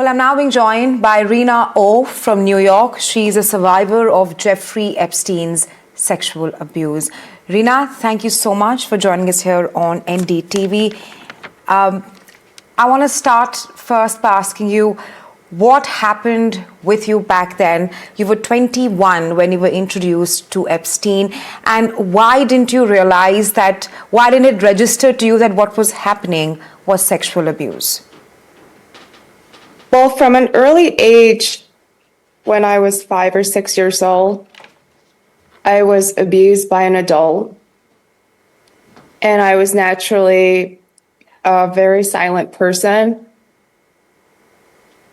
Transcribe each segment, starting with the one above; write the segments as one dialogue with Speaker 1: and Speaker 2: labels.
Speaker 1: Well, I'm now being joined by Rina Oh from New York. She's a survivor of Jeffrey Epstein's sexual abuse. Rina, thank you so much for joining us here on NDTV. I want to start first by asking you, what happened with you back then? You were 21 when you were introduced to Epstein, and why didn't you realize that, why didn't it register to you that what was happening was sexual abuse?
Speaker 2: Well, from an early age, when I was 5 or 6 years old, I was abused by an adult. And I was naturally a very silent person.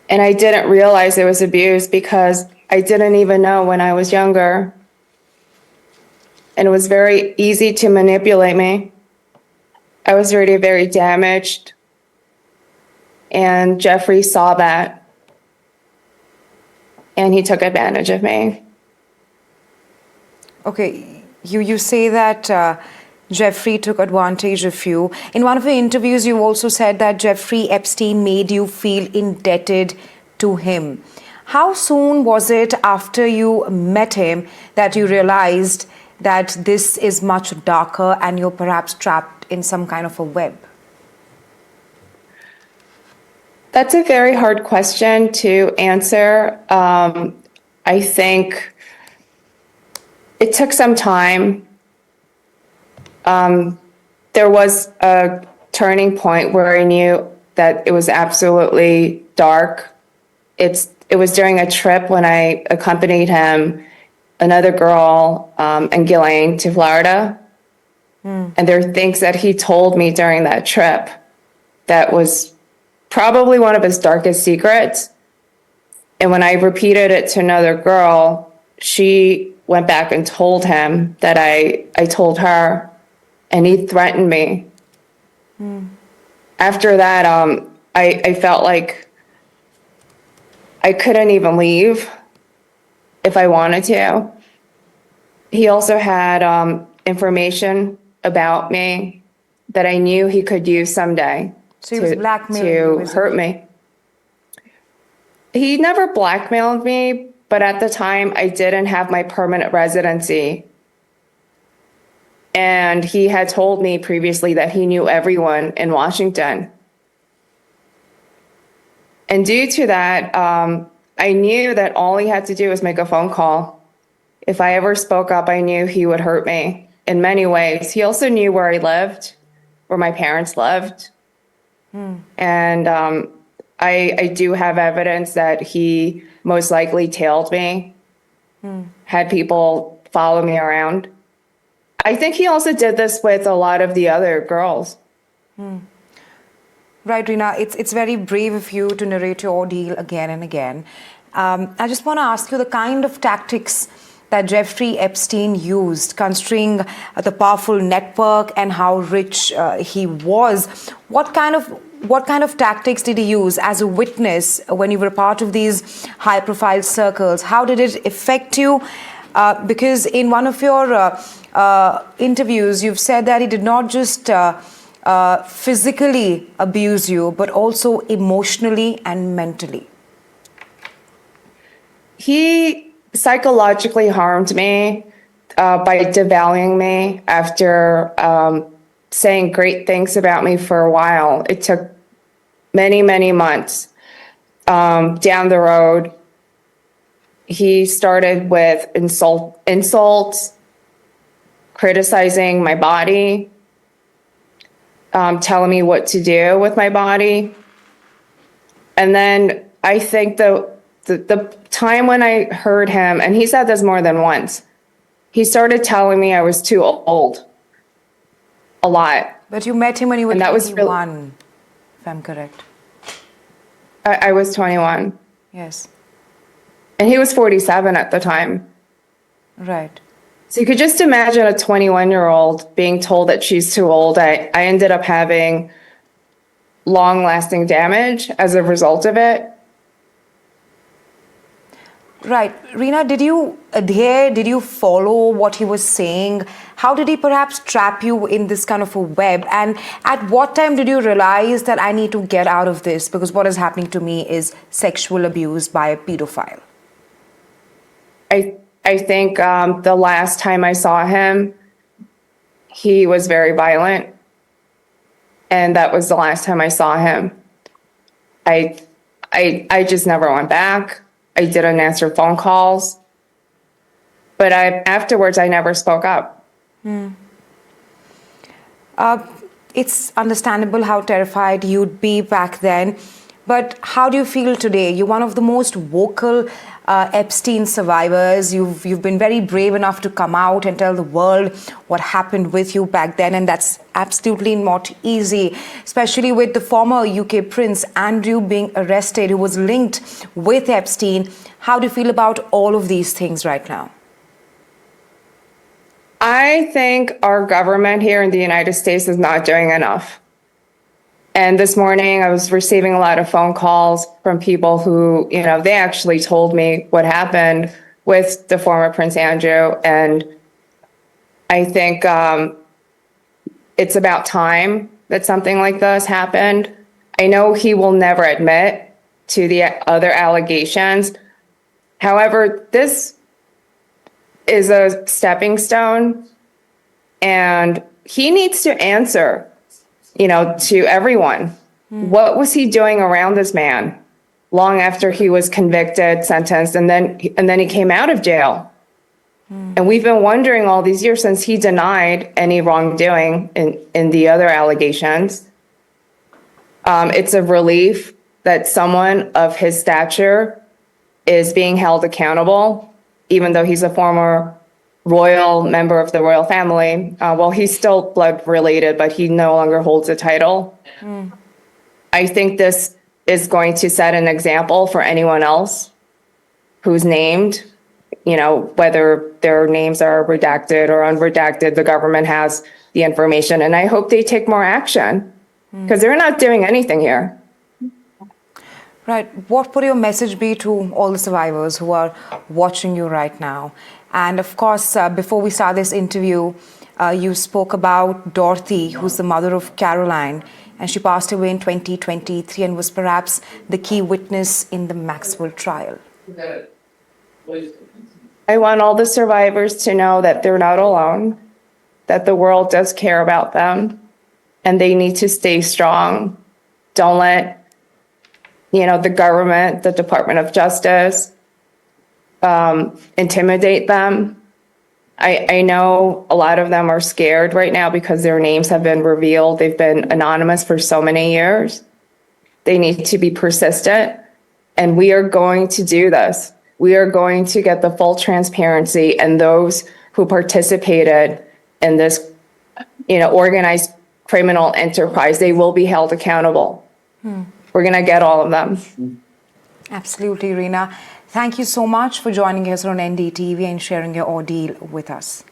Speaker 2: And I didn't realize it was abuse because I didn't even know when I was younger. And it was very easy to manipulate me. I was already very damaged. And Jeffrey saw that. And he took advantage of me.
Speaker 1: Okay, you say that Jeffrey took advantage of you. In one of your interviews, you also said that Jeffrey Epstein made you feel indebted to him. How soon was it after you met him that you realized that this is much darker and you're perhaps trapped in some kind of a web?
Speaker 2: That's a very hard question to answer. I think it took some time. There was a turning point where I knew that it was absolutely dark. It was during a trip when I accompanied him, another girl, and Ghislaine to Florida. And there are things that he told me during that trip that was probably one of his darkest secrets. And when I repeated it to another girl, she went back and told him that I told her, and he threatened me. After that, I felt like I couldn't even leave if I wanted to. He also had information about me that I knew he could use someday.
Speaker 1: So he was blackmailing
Speaker 2: to hurt me. He never blackmailed me, but at the time I didn't have my permanent residency. And he had told me previously that he knew everyone in Washington. And due to that, I knew that all he had to do was make a phone call. If I ever spoke up, I knew he would hurt me in many ways. He also knew where I lived, where my parents lived. And I do have evidence that he most likely tailed me, had people follow me around. I think he also did this with a lot of the other girls.
Speaker 1: Right, Rina, it's very brave of you to narrate your ordeal again and again. I just want to ask you the kind of tactics that Jeffrey Epstein used, considering the powerful network and how rich he was. What kind of tactics did he use as a witness when you were part of these high-profile circles? How did it affect you? Because in one of your interviews, you've said that he did not just physically abuse you, but also emotionally and mentally.
Speaker 2: He psychologically harmed me by devaluing me after saying great things about me for a while. It took many, many months. Down the road, he started with insults, criticizing my body, telling me what to do with my body. And then I think the time when I heard him, and he said this more than once, he started telling me I was too old. A lot.
Speaker 1: But you met him when you were 21, if I'm correct.
Speaker 2: I was 21.
Speaker 1: Yes.
Speaker 2: And he was 47 at the time.
Speaker 1: Right.
Speaker 2: So you could just imagine a 21-year-old being told that she's too old. I ended up having long-lasting damage as a result of it.
Speaker 1: Right. Rina, did you adhere? Did you follow what he was saying? How did he perhaps trap you in this kind of a web? And at what time did you realize that I need to get out of this because what is happening to me is sexual abuse by a pedophile?
Speaker 2: I think the last time I saw him, he was very violent. And that was the last time I saw him. I just never went back. I didn't answer phone calls. But afterwards, I never spoke up.
Speaker 1: It's understandable how terrified you'd be back then. But how do you feel today? You're one of the most vocal Epstein survivors. You've been very brave enough to come out and tell the world what happened with you back then, and that's absolutely not easy, especially with the former UK Prince Andrew being arrested, who was linked with Epstein. How do you feel about all of these things right now?
Speaker 2: I think our government here in the United States is not doing enough. And this morning, I was receiving a lot of phone calls from people who, they actually told me what happened with the former Prince Andrew. And I think it's about time that something like this happened. I know he will never admit to the other allegations. However, this is a stepping stone, and he needs to answer to everyone. What was he doing around this man long after he was convicted, sentenced, and then he came out of jail? And we've been wondering all these years since he denied any wrongdoing in the other allegations. It's a relief that someone of his stature is being held accountable, even though he's a former royal member of the royal family. Well, he's still blood related, but he no longer holds a title. I think this is going to set an example for anyone else who's named, whether their names are redacted or unredacted, the government has the information. And I hope they take more action because they're not doing anything here.
Speaker 1: Right. What would your message be to all the survivors who are watching you right now? And of course, before we start this interview, you spoke about Dorothy, who's the mother of Caroline, and she passed away in 2023 and was perhaps the key witness in the Maxwell trial.
Speaker 2: I want all the survivors to know that they're not alone, that the world does care about them, and they need to stay strong. Don't let the government, the Department of Justice, intimidate them. I know a lot of them are scared right now because their names have been revealed. They've been anonymous for so many years. They need to be persistent, and we are going to do this. We are going to get the full transparency, and those who participated in this, organized criminal enterprise, they will be held accountable. We're going to get all of them.
Speaker 1: Absolutely, Rina. Thank you so much for joining us on NDTV and sharing your ordeal with us.